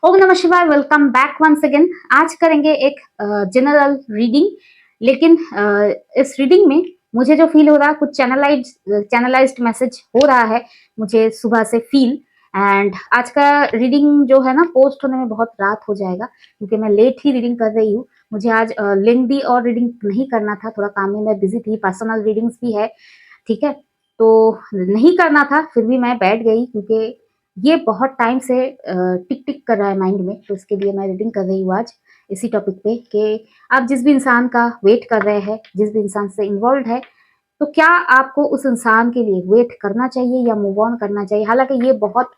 ओम नमः शिवाय। Welcome back once again. आज करेंगे एक जनरल रीडिंग, लेकिन इस रीडिंग में मुझे जो फील हो रहा है, कुछ चैनलाइज्ड मैसेज हो रहा है मुझे सुबह से फील। एंड आज का रीडिंग जो है ना, पोस्ट होने में बहुत रात हो जाएगा क्योंकि मैं लेट ही रीडिंग कर रही हूँ। मुझे आज लेंथी और रीडिंग नहीं करना था, थोड़ा काम में मैं बिजी थी, पर्सनल रीडिंग्स भी है, ठीक है, तो नहीं करना था, फिर भी मैं बैठ गई क्योंकि ये बहुत टाइम से टिक टिक कर रहा है माइंड में, तो इसके लिए मैं रीडिंग कर रही हूँ आज इसी टॉपिक पे कि आप जिस भी इंसान का वेट कर रहे हैं, जिस भी इंसान से इन्वॉल्व है, तो क्या आपको उस इंसान के लिए वेट करना चाहिए या मूव ऑन करना चाहिए। हालांकि ये बहुत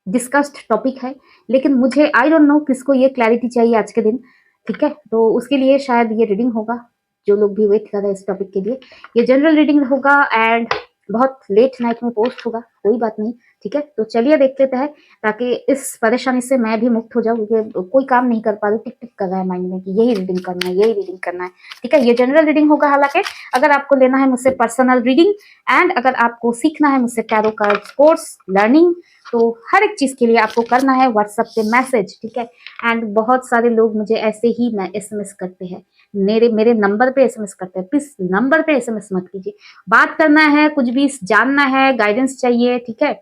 डिस्कस्ड टॉपिक है, लेकिन मुझे आई डोंट नो किसको ये क्लैरिटी चाहिए आज के दिन, ठीक है, तो उसके लिए शायद ये रीडिंग होगा। जो लोग भी वेट कर रहे हैं इस टॉपिक के लिए, ये जनरल रीडिंग होगा एंड बहुत लेट नाइट में पोस्ट होगा, कोई बात नहीं, ठीक है। तो चलिए देख लेते हैं, ताकि इस परेशानी से मैं भी मुक्त हो जाऊँ, क्योंकि कोई काम नहीं कर पा रही, टिक टिक कर रहा है माइंड में कि यही रीडिंग करना है, यही रीडिंग करना है, ठीक है। ये जनरल रीडिंग होगा। हालांकि अगर आपको लेना है मुझसे पर्सनल रीडिंग एंड अगर आपको सीखना है मुझसे टैरो कार्ड्स कोर्स लर्निंग, तो हर एक चीज के लिए आपको करना है व्हाट्सएप पे मैसेज, ठीक है। एंड बहुत सारे लोग मुझे ऐसे ही एसएमएस करते हैं, मेरे नंबर पे एसएमएस करते हैं। प्लीज नंबर पे एसएमएस मत कीजिए। बात करना है, कुछ भी जानना है, गाइडेंस चाहिए, ठीक है।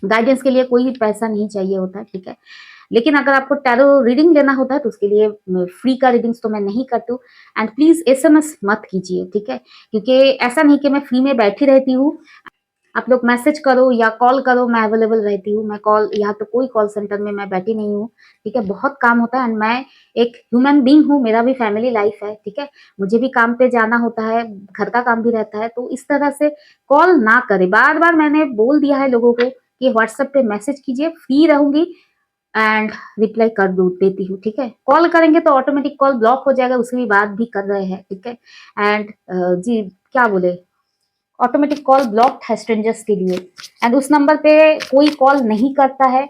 गाइडेंस के लिए कोई पैसा नहीं चाहिए होता है, ठीक है। लेकिन अगर आपको टैरो रीडिंग लेना होता है तो उसके लिए फ्री का रीडिंग्स तो मैं नहीं करती हूँ। एंड प्लीज एसएमएस मत कीजिए, ठीक है, क्योंकि ऐसा नहीं कि मैं फ्री में बैठी रहती हूँ। आप लोग मैसेज करो या कॉल करो, मैं अवेलेबल रहती हूँ। मैं कॉल, यहाँ तो कोई कॉल सेंटर में मैं बैठी नहीं हूँ, ठीक है। बहुत काम होता है एंड मैं एक ह्यूमन बीइंग हूँ, मेरा भी फैमिली लाइफ है, ठीक है। मुझे भी काम पे जाना होता है, घर का काम भी रहता है, तो इस तरह से कॉल ना करें। बार बार मैंने बोल दिया है लोगों को कि व्हाट्सएप पे मैसेज कीजिए, फ्री रहूंगी एंड रिप्लाई कर देती हूँ, ठीक है। कॉल करेंगे तो ऑटोमेटिक कॉल ब्लॉक हो जाएगा, उसकी भी बात भी कर रहे हैं, ठीक है। एंड जी क्या बोले, ऑटोमेटिक कॉल ब्लॉक्ड है स्ट्रेंजर्स के लिए। एंड उस नंबर पे कोई कॉल नहीं करता है,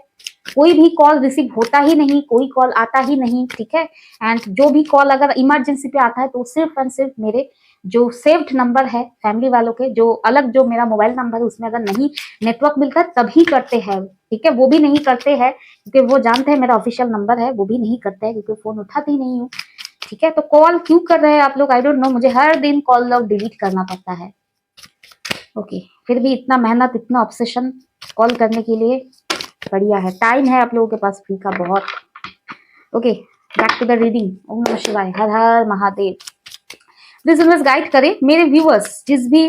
कोई भी कॉल रिसीव होता ही नहीं, कोई कॉल आता ही नहीं, ठीक है। एंड जो भी कॉल अगर इमरजेंसी पे आता है तो सिर्फ एंड सिर्फ मेरे जो सेव्ड नंबर है फैमिली वालों के, जो अलग जो मेरा मोबाइल नंबर है उसमें अगर नहीं नेटवर्क मिलता है तभी करते हैं, ठीक है। वो भी नहीं करते हैं क्योंकि वो जानते हैं मेरा ऑफिशियल नंबर है, वो भी नहीं करते हैं क्योंकि फोन उठाती नहीं हूँ, ठीक है। तो कॉल क्यों कर रहे हैं आप लोग, आई डोंट नो। मुझे हर दिन कॉल लॉग डिलीट करना पड़ता है, ओके। फिर भी इतना मेहनत, इतना ऑब्सेशन कॉल करने के लिए, बढ़िया है, टाइम है आप लोगों के पास फ्री का बहुत, okay. Back to the reading. Om नमः शिवाय, हर हर महादेव। प्लीज यूनिवर्स गाइड करे मेरे व्यूअर्स जिस भी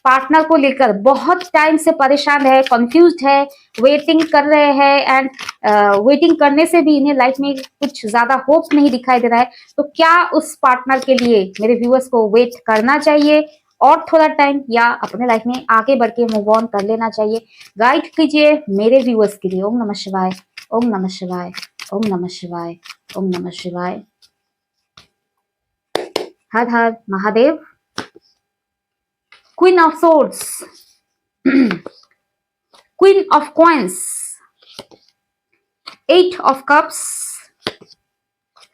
पार्टनर को लेकर बहुत टाइम से परेशान है, कंफ्यूज्ड है, वेटिंग कर रहे हैं एंड वेटिंग करने से भी इन्हें लाइफ में कुछ ज्यादा होप नहीं दिखाई दे रहा है, तो क्या उस पार्टनर के लिए मेरे व्यूअर्स को वेट करना चाहिए और थोड़ा टाइम, या अपने लाइफ में आगे बढ़ के मूव ऑन कर लेना चाहिए। गाइड कीजिए मेरे व्यूअर्स के लिए। ओम नमः शिवाय, ओम नमः शिवाय, ओम नमः शिवाय, ओम नमः शिवाय, हर हर Mahadev. Queen of swords, queen of coins, eight of cups,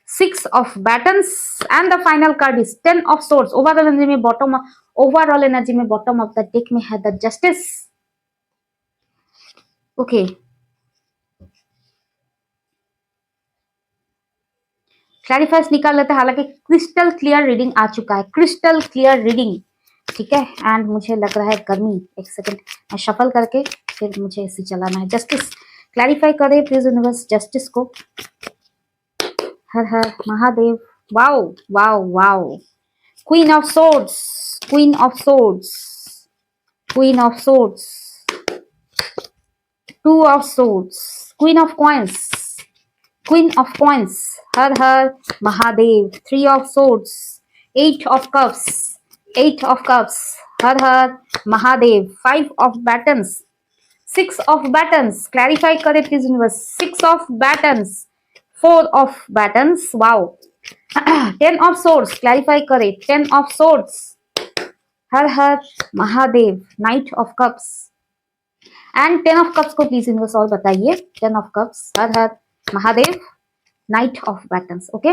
six of batons and the final card is ten of swords. Overall energy में बॉटम ऑफ द डेक में है द जस्टिस, ओके। क्लैरिफाइज निकाल लेते हैं। हालांकि क्रिस्टल क्लियर रीडिंग आ चुका है, crystal clear reading, ठीक है। एंड मुझे लग रहा है गर्मी, एक सेकंड मैं शफल करके फिर मुझे ऐसे चलाना है। जस्टिस क्लैरिफाई करे प्लीज यूनिवर्स जस्टिस को। हर हर Mahadev. Wow wow wow, queen of swords, queen of swords, queen of swords, two of swords, queen of coins, queen of coins, हर हर Mahadev. Three of swords, eight of cups, eight of cups, her her Mahadev. Five of batons, six of batons, clarify करे please universe. Six of batons, four of batons, wow. Ten of swords, clarify करे, ten of swords, Har her Mahadev. Knight of cups and ten of cups को please universe और बताइए। Ten of cups, her her Mahadev. Knight of batons, okay.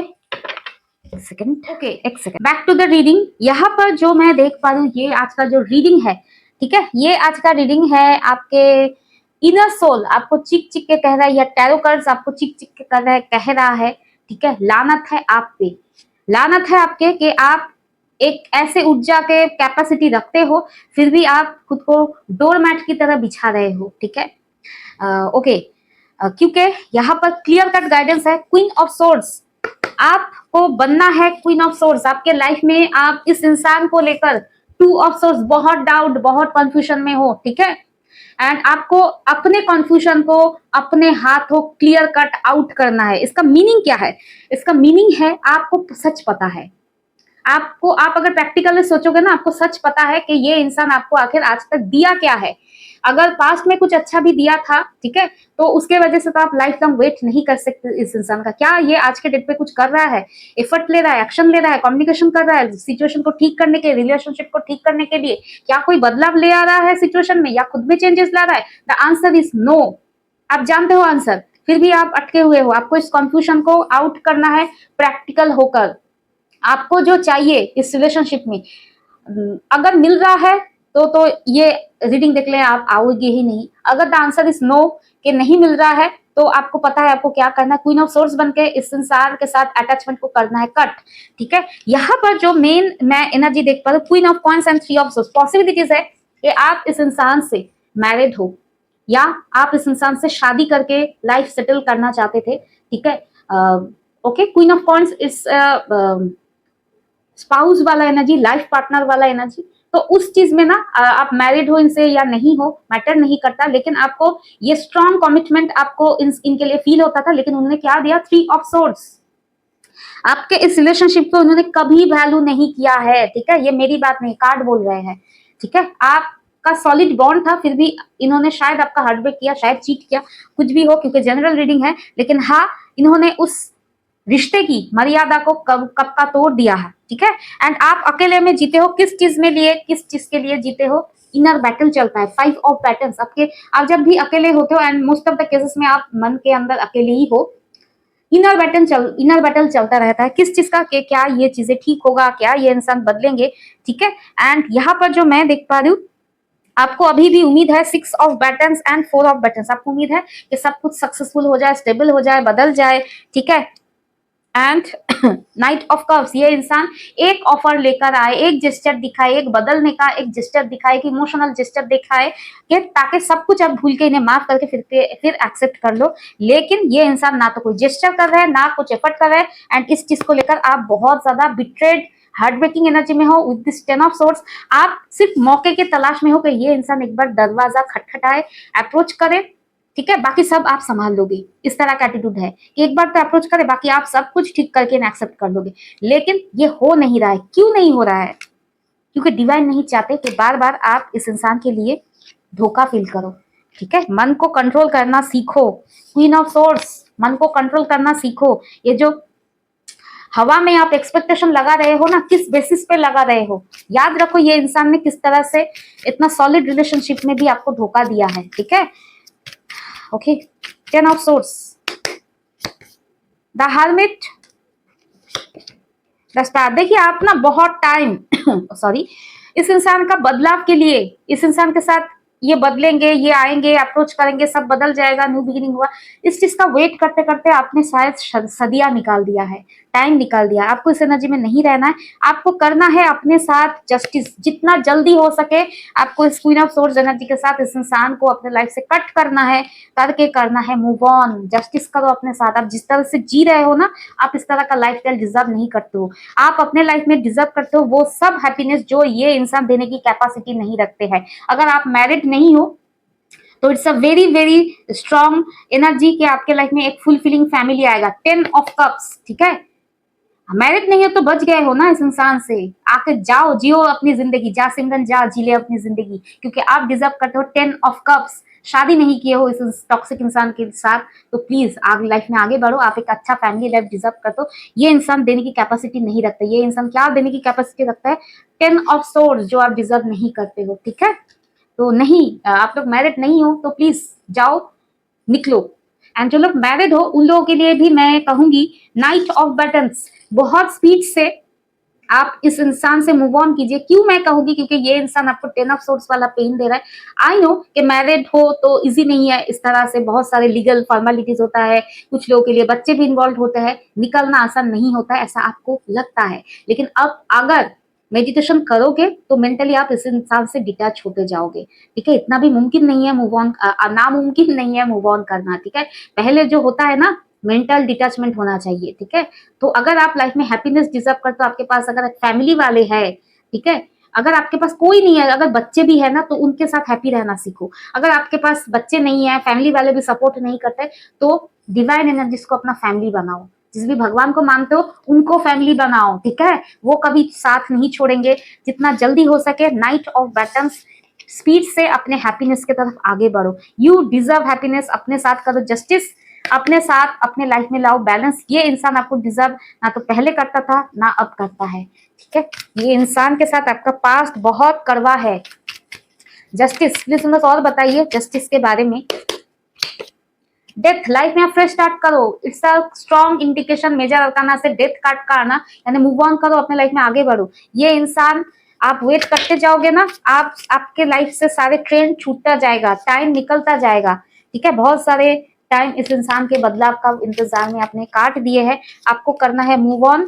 एक second, okay, एक second. Back to the reading. यहाँ पर जो मैं देख पा रही हूँ, ये आज का जो रीडिंग है, ठीक है, ये आज का रीडिंग है आपके इनर सोल आपको चिक चिक के कह रहा है, या टैरो कार्ड्स आपको चिक चिक के कह रहा है, ठीक है। लानत है आप पे, लानत है आपके कि आप एक ऐसे ऊर्जा के कैपेसिटी रखते हो, फिर भी आप खुद को डोरमैट की तरह बिछा रहे हो, ठीक है। ओके, क्योंकि यहाँ पर क्लियर कट गाइडेंस है, क्वीन ऑफ सोर्ड्स आपको बनना है, क्वीन ऑफ सोर्ड्स आपके लाइफ में। आप इस इंसान को लेकर टू ऑफ सोर्ड्स बहुत डाउट, बहुत कंफ्यूजन में हो, ठीक है। एंड आपको अपने कंफ्यूजन को अपने हाथों क्लियर कट आउट करना है। इसका मीनिंग क्या है? इसका मीनिंग है आपको सच पता है, आपको, आप अगर प्रैक्टिकली सोचोगे ना, आपको सच पता है कि ये इंसान आपको आखिर आज तक दिया क्या है। अगर पास्ट में कुछ अच्छा भी दिया था, ठीक है, तो उसके वजह से तो आप लाइफ लॉन्ग वेट नहीं कर सकते इस इंसान का। क्या ये आज के डेट पे कुछ कर रहा है, एफर्ट ले रहा है, एक्शन ले रहा है, कम्युनिकेशन कर रहा है सिचुएशन को ठीक करने के, रिलेशनशिप को ठीक करने के लिए? क्या कोई बदलाव ले आ रहा है सिचुएशन में, या खुद में चेंजेस ला रहा है? The answer is no. आप जानते हो आंसर, फिर भी आप अटके हुए हो। आपको इस कंफ्यूजन को आउट करना है प्रैक्टिकल होकर। आपको जो चाहिए इस रिलेशनशिप में अगर मिल रहा है तो ये रीडिंग देख लें, आप आओगे ही नहीं। अगर द आंसर इज नो कि नहीं मिल रहा है, तो आपको पता है आपको क्या करना है। क्वीन ऑफ सोर्स बन के इस इंसान के साथ अटैचमेंट को करना है कट, ठीक है। यहाँ पर जो मेन मैं एनर्जी देख पा रही हूँ, queen of coins and three of source. Possibilities है कि आप इस इंसान से मैरिड हो, या आप इस इंसान से शादी करके लाइफ सेटल करना चाहते थे, ठीक है। Okay, queen of coins is spouse वाला एनर्जी, लाइफ पार्टनर वाला एनर्जी। तो उस चीज में ना आप मैरिड हो इनसे या नहीं हो मैटर नहीं करता, लेकिन आपको ये स्ट्रॉन्ग कमिटमेंट आपको इनके लिए फील होता था। लेकिन उन्होंने क्या दिया? Three of swords. आपके इस रिलेशनशिप को उन्होंने कभी वैल्यू नहीं किया है, ठीक है। ये मेरी बात नहीं, कार्ड बोल रहे हैं, ठीक है। आपका सॉलिड बॉन्ड था, फिर भी इन्होंने शायद आपका हार्ट ब्रेक किया, शायद चीट किया, कुछ भी हो, क्योंकि जनरल रीडिंग है। लेकिन हाँ, इन्होंने उस रिश्ते की मर्यादा को कब का तोड़ दिया है, ठीक है। एंड आप अकेले में जीते हो, किस चीज में लिए, किस चीज के लिए जीते हो? इनर बैटल चलता है, 5 ऑफ पैटर्न्स आपके। आप जब भी अकेले होते हो, and most of the cases में आप मन के अंदर अकेले ही हो, इनर बैटल चलता रहता है। किस चीज का, कि क्या ये चीजें ठीक होगा, क्या ये इंसान बदलेंगे, ठीक है। एंड यहाँ पर जो मैं देख पा रही हूँ, आपको अभी भी उम्मीद है 6 of batons and 4 of battens. आपको उम्मीद है कि सब कुछ सक्सेसफुल हो जाए, स्टेबल हो जाए, बदल जाए, ठीक है। एंड नाइट ऑफ कप्स, ये इंसान एक ऑफर लेकर आए, एक जेस्चर दिखाए, एक बदलने का एक जेस्चर दिखाए, कि इमोशनल जेस्चर दिखाए, कि ताकि सब कुछ आप भूल के इन्हें माफ करके फिर एक्सेप्ट कर लो। लेकिन ये इंसान ना तो कोई जेस्चर कर रहा है, ना कुछ एफर्ट कर रहा है। एंड इस चीज को लेकर आप बहुत ज्यादा बिट्रेड, हार्ट ब्रेकिंग एनर्जी में हो विद दिस 10 ऑफ सोर्ड्स। आप सिर्फ मौके के तलाश में हो कि ये इंसान एक बार दरवाजा खटखटाए, अप्रोच करे, ठीक है, बाकी सब आप संभाल लोगे। इस तरह का एटीट्यूड है कि एक बार तो अप्रोच करे, बाकी आप सब कुछ ठीक करके एक्सेप्ट कर लोगे। लेकिन ये हो नहीं रहा है। क्यों नहीं हो रहा है? क्योंकि डिवाइन नहीं चाहते कि बार बार आप इस इंसान के लिए धोखा फील करो, ठीक है। मन को कंट्रोल करना सीखो। क्वीन ऑफ सोर्ड्स, मन को कंट्रोल करना सीखो। ये जो हवा में आप एक्सपेक्टेशन लगा रहे हो ना, किस बेसिस पे लगा रहे हो? याद रखो, ये इंसान ने किस तरह से इतना सॉलिड रिलेशनशिप में भी आपको धोखा दिया है, ठीक है। Okay, 10 of swords, the hermit, the star. देखिए, आप ना बहुत टाइम सॉरी, इस इंसान का बदलाव के लिए, इस इंसान के साथ ये बदलेंगे, ये आएंगे, अप्रोच करेंगे, सब बदल जाएगा, न्यू बिगिनिंग हुआ, इस चीज का वेट करते करते आपने शायद सदियां निकाल दिया है, टाइम निकाल दिया। आपको इस एनर्जी में नहीं रहना है। आपको करना है अपने साथ जस्टिस, जितना जल्दी हो सके आपको इस क्वीन ऑफ सोर्ड्स एनर्जी के साथ इस इंसान को अपने लाइफ से कट करना है, करके करना है मूव ऑन। जस्टिस करो अपने साथ। आप जिस तरह से जी रहे हो ना, आप इस तरह का लाइफस्टाइल डिजर्व नहीं करते हो। आप अपने लाइफ में डिजर्व करते हो वो सब हैप्पीनेस जो ये इंसान देने की कैपेसिटी नहीं रखते हैं। अगर आप मैरिड नहीं हो तो it's a very very strong energy कि आपके लाइफ में एक फुलफिलिंग फैमिली आएगा। 10 ऑफ कप्स, ठीक है। मैरिड नहीं हो तो बच गए हो ना इस इंसान से। आके जाओ, जियो अपनी जिंदगी, जा सिमरन जा, जी ले अपनी जिंदगी, क्योंकि आप डिजर्व करते हो 10 ऑफ कप्स। शादी नहीं किए हो इस टॉक्सिक इंसान के साथ, तो प्लीज आगे लाइफ में आगे बढ़ो। आप एक अच्छा फैमिली लाइफ डिजर्व करते हो। ये इंसान देने की कैपेसिटी नहीं रखता। ये इंसान क्या देने की कैपेसिटी रखता है? 10 ऑफ सोर्ड्स, जो आप डिजर्व नहीं करते हो, ठीक है। तो नहीं, आप लोग मैरिड नहीं हो तो प्लीज जाओ, निकलो। एंड जो लोग मैरिड हो उन लोगों के लिए भी मैं कहूंगी नाइट ऑफ बटन्स, बहुत स्पीड से आप इस इंसान से मूव ऑन कीजिए। क्यों मैं कहूंगी, क्योंकि ये इंसान आपको 10 ऑफ सोर्स वाला पेन दे रहा है। आई नो कि मैरिड हो तो इजी नहीं है, इस तरह से बहुत सारे लीगल फॉर्मेलिटीज होता है, कुछ लोगों के लिए बच्चे भी इन्वॉल्व होते हैं, निकलना आसान नहीं होता है, ऐसा आपको लगता है। लेकिन अब अगर मेडिटेशन करोगे तो मेंटली आप इस इंसान से डिटैच होते जाओगे। ठीक है, इतना भी मुमकिन नहीं है मूव ऑन, नामुमकिन नहीं है मूव ऑन करना। ठीक है, पहले जो होता है ना, मेंटल डिटैचमेंट होना चाहिए। ठीक है, तो अगर आप लाइफ में हैप्पीनेस डिजर्व करते हो, आपके पास अगर फैमिली वाले हैं, ठीक है, अगर आपके पास कोई नहीं है, अगर बच्चे भी है ना, तो उनके साथ हैप्पी रहना सीखो। अगर आपके पास बच्चे नहीं है, फैमिली वाले भी सपोर्ट नहीं करते, तो डिवाइन एनर्जीज को अपना फैमिली बनाओ। जिस भी भगवान को मानते हो उनको फैमिली बनाओ। ठीक है, वो कभी साथ नहीं छोड़ेंगे। जितना जल्दी हो सके नाइट ऑफ बैटन्स स्पीड से अपने हैप्पीनेस की तरफ आगे बढ़ो। यू डिजर्व हैप्पीनेस, अपने साथ करो जस्टिस, अपने साथ अपने लाइफ में लाओ बैलेंस। ये इंसान आपको डिजर्व ना तो पहले करता था ना अब करता है। ठीक है, ये इंसान के साथ आपका पास्ट बहुत कड़वा है। जस्टिस प्लीज मुझे और बताइए जस्टिस के बारे में। डेथ, लाइफ में आप फ्रेश स्टार्ट करो। It's a strong indication major arcana से डेथ कार्ड का आना, यानी मूव ऑन करो, अपने लाइफ में आगे बढ़ो। ये इंसान आप वेट करते जाओगे ना, आप आपके लाइफ से सारे ट्रेंड छूटता जाएगा, टाइम निकलता जाएगा। ठीक है, बहुत सारे टाइम इस इंसान के बदलाव का इंतजार में आपने काट दिए हैं। आपको करना है मूव ऑन,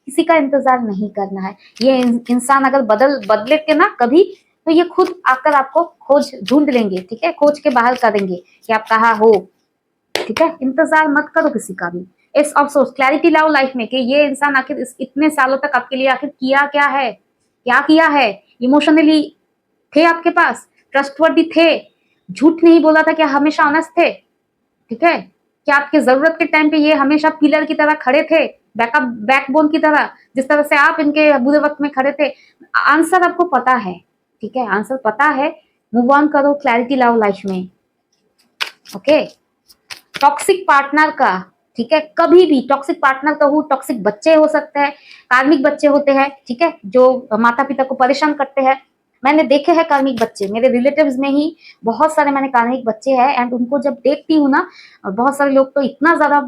किसी का इंतजार नहीं करना है। ये इंसान अगर बदले के ना कभी, तो ये खुद आकर आपको खोज ढूंढ लेंगे। ठीक है, खोज के बाहर करेंगे कि आप कहाँ हो। ठीक है, इंतजार मत करो किसी का भी। इस अफसोस क्लैरिटी लाओ लाइफ में कि ये इंसान आखिर इतने सालों तक आपके लिए आखिर किया क्या है, क्या किया है। इमोशनली थे आपके पास, ट्रस्टवर्दी थे, झूठ नहीं बोला था, क्या हमेशा ऑनेस्ट थे। ठीक है, क्या आपके जरूरत के टाइम पे ये हमेशा पिलर की तरह खड़े थे, बैकअप बैकबोन की तरह, जिस तरह से आप इनके बुरे वक्त में खड़े थे। आंसर आपको पता है। ठीक है, आंसर पता है। मूव ऑन करो, क्लैरिटी लाओ लाइफ में। ओके, टॉक्सिक पार्टनर का, ठीक है, कभी भी टॉक्सिक पार्टनर कहूँ, टॉक्सिक बच्चे हो सकते हैं, कार्मिक बच्चे होते हैं। ठीक है, जो माता पिता को परेशान करते हैं। मैंने देखे हैं कार्मिक बच्चे, मेरे रिलेटिव्स में ही बहुत सारे मैंने कार्मिक बच्चे हैं, एंड उनको जब देखती हूँ ना, बहुत सारे लोग तो इतना ज्यादा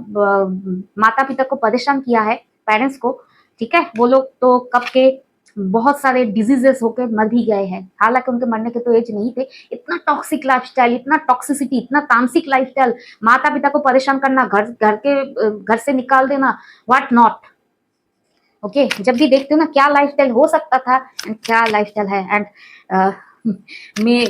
माता पिता को परेशान किया है, पेरेंट्स को। ठीक है, वो लोग तो कब के बहुत सारे डिजीजेस होकर मर भी गए हैं, हालांकि उनके मरने के तो एज नहीं थे। इतना टॉक्सिक लाइफस्टाइल, इतना टॉक्सिसिटी, इतना तामसिक लाइफस्टाइल, माता पिता को परेशान करना, घर से निकाल देना, व्हाट नॉट। ओके, जब भी देखते हो ना क्या लाइफस्टाइल हो सकता था एंड क्या लाइफस्टाइल है। एंड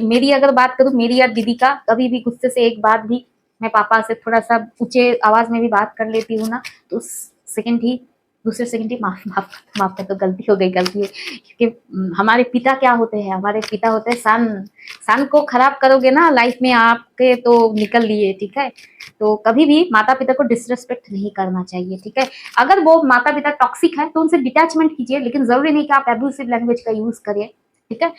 मेरी अगर बात करूं, मेरी या दीदी का, कभी भी गुस्से से एक बात भी मैं पापा से थोड़ा सा ऊंचे आवाज में भी बात कर लेती हूँ ना, तो सेकंड ही दूसरे सेकंड ही माफ माफ माफ कर, तो गलती हो गई, गलती है। क्योंकि हमारे पिता क्या होते हैं, हमारे पिता होते हैं सन। सन को खराब करोगे ना लाइफ में आपके, तो निकल लिए। ठीक है, तो कभी भी माता पिता को डिसरेस्पेक्ट नहीं करना चाहिए। ठीक है, अगर वो माता पिता टॉक्सिक है तो उनसे डिटैचमेंट कीजिए, लेकिन जरूरी नहीं कि आप एब्यूसिव लैंग्वेज का यूज करिए। ठीक है,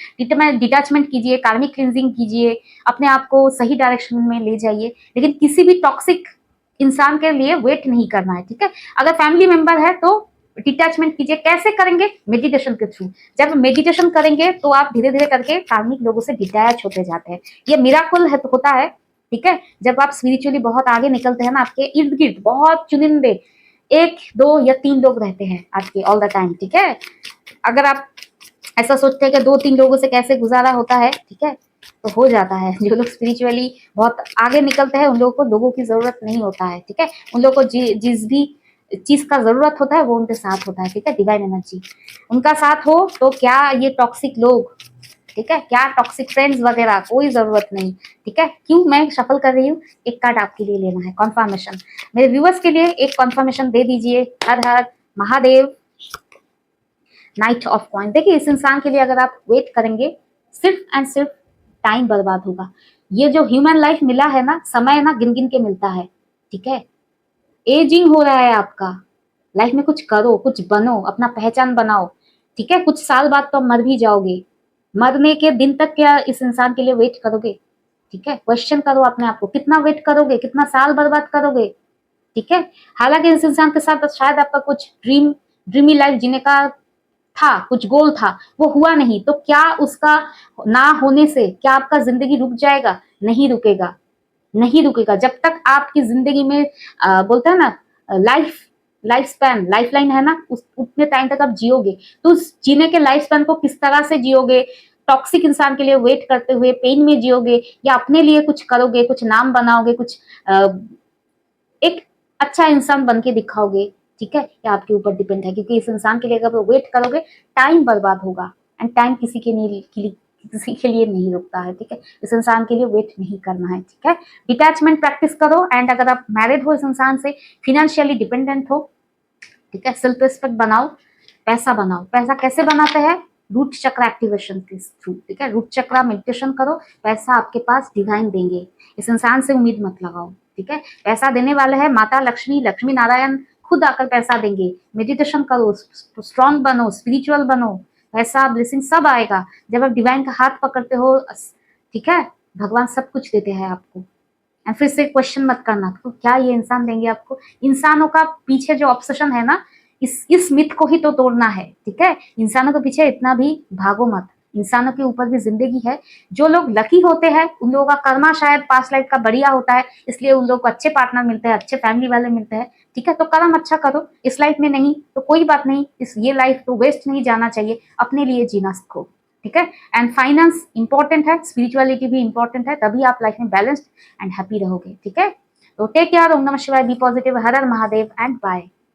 डिटैचमेंट कीजिए, कार्मिक क्लिंजिंग कीजिए, अपने आप को सही डायरेक्शन में ले जाइए, लेकिन किसी भी टॉक्सिक इंसान के लिए वेट नहीं करना है। ठीक है, अगर फैमिली मेंबर है तो डिटैचमेंट कीजिए। कैसे करेंगे? मेडिटेशन के थ्रू। जब मेडिटेशन करेंगे तो आप धीरे धीरे करके कार्मिक लोगों से डिटैच होते जाते हैं। ये मिराकल है, होता है। ठीक है, जब आप स्पिरिचुअली बहुत आगे निकलते हैं ना, आपके इर्द गिर्द बहुत चुनिंदे 1, 2 या 3 लोग रहते हैं आपके ऑल द टाइम। ठीक है, अगर आप ऐसा सोचते हैं कि 2, 3 लोगों से कैसे गुजारा होता है, ठीक है, तो हो जाता है। जो लोग स्पिरिचुअली बहुत आगे निकलते हैं उन लोगों को लोगों की जरूरत नहीं होता है। ठीक है, उन लोगों को जिस भी चीज का जरूरत होता है वो उनके साथ होता है। ठीक है, डिवाइन एनर्जी उनका साथ हो तो क्या ये टॉक्सिक लोग, ठीक है, क्या टॉक्सिक फ्रेंड्स वगैरह, कोई जरूरत नहीं। ठीक है, क्यों मैं शफल कर रही हूँ, एक कार्ड आपके लिए लेना है, कॉन्फर्मेशन। मेरे व्यूअर्स के लिए एक कॉन्फर्मेशन दे दीजिए। हर हर महादेव। नाइट ऑफ कॉइन, देखिए इस इंसान के लिए अगर आप वेट करेंगे, सिर्फ एंड सिर्फ टाइम बर्बाद होगा। ये जो ह्यूमन लाइफ मिला है ना, समय ना गिन गिन के मिलता है। ठीक है, एजिंग हो रहा है आपका, लाइफ में कुछ करो, कुछ बनो, अपना पहचान बनाओ। ठीक है, कुछ साल बाद तो मर भी जाओगे, मरने के दिन तक क्या इस इंसान के लिए वेट करोगे? ठीक है, क्वेश्चन करो अपने आप को, कितना वेट करोगे, कितना साल बर्बाद करोगे? ठीक है, हालांकि इस इंसान के साथ शायद आपका कुछ ड्रीमी लाइफ जीने का था, कुछ गोल था, वो हुआ नहीं, तो क्या उसका ना होने से क्या आपका जिंदगी रुक जाएगा? नहीं रुकेगा, नहीं रुकेगा। जब तक आपकी जिंदगी में बोलता है ना, life life span, life line है ना, उस उतने टाइम तक आप जियोगे, तो उस जीने के लाइफ स्पैन को किस तरह से जियोगे, टॉक्सिक इंसान के लिए वेट करते हुए पेन में जियोगे, या अपने लिए कुछ करोगे, कुछ नाम बनाओगे, कुछ एक अच्छा इंसान बन के दिखाओगे, ठीक है, ये आपके ऊपर डिपेंड है, क्योंकि इस इंसान के लिए अगर वेट करोगे टाइम बर्बाद होगा, एंड टाइम किसी के लिए नहीं रुकता है, ठीक है, इस इंसान के लिए वेट नहीं करना है, ठीक है, डिटैचमेंट प्रैक्टिस करो, एंड अगर आप मैरिड हो इस इंसान से, फिनेंशियली डिपेंडेंट हो, ठीक है, सेल्फ रिस्पेक्ट बनाओ, पैसा बनाओ, पैसा कैसे बनाते हैं, रूट चक्र एक्टिवेशन के थ्रू, ठीक है, रूट चक्र मेडिटेशन करो, पैसा आपके पास डिवाइन देंगे, इस इंसान से उम्मीद मत लगाओ, ठीक है, पैसा देने वाले हैं माता लक्ष्मी, लक्ष्मी नारायण खुद आकर पैसा देंगे, मेडिटेशन करो, स्ट्रांग बनो, स्पिरिचुअल बनो, पैसा ब्लेसिंग सब आएगा जब आप डिवाइन का हाथ पकड़ते हो, ठीक है, भगवान सब कुछ देते हैं आपको, एंड फिर से क्वेश्चन मत करना तो क्या ये इंसान देंगे आपको, इंसानों का पीछे जो ऑब्सेशन है ना, इस मिथ को ही तो तोड़ना है, ठीक है, इंसानों के पीछे इतना भी भागो मत, इंसानों के ऊपर भी जिंदगी है, जो लोग लकी होते हैं उन लोगों का कर्मा शायद पास्ट लाइफ का बढ़िया होता है, इसलिए उन लोगों को अच्छे पार्टनर मिलते हैं, अच्छे फैमिली वाले मिलते हैं, ठीक है, तो कर्म अच्छा करो, इस लाइफ में नहीं तो कोई बात नहीं, इस ये लाइफ तो वेस्ट नहीं जाना चाहिए, अपने लिए जीना सीखो, ठीक है, एंड फाइनेंस इंपॉर्टेंट है, स्पिरिचुअलिटी भी इंपॉर्टेंट है, तभी आप लाइफ में बैलेंस्ड एंड हैप्पी रहोगे, ठीक है, तो टेक केयर, ओम नमः शिवाय, be positive, Har her Mahadev and bye.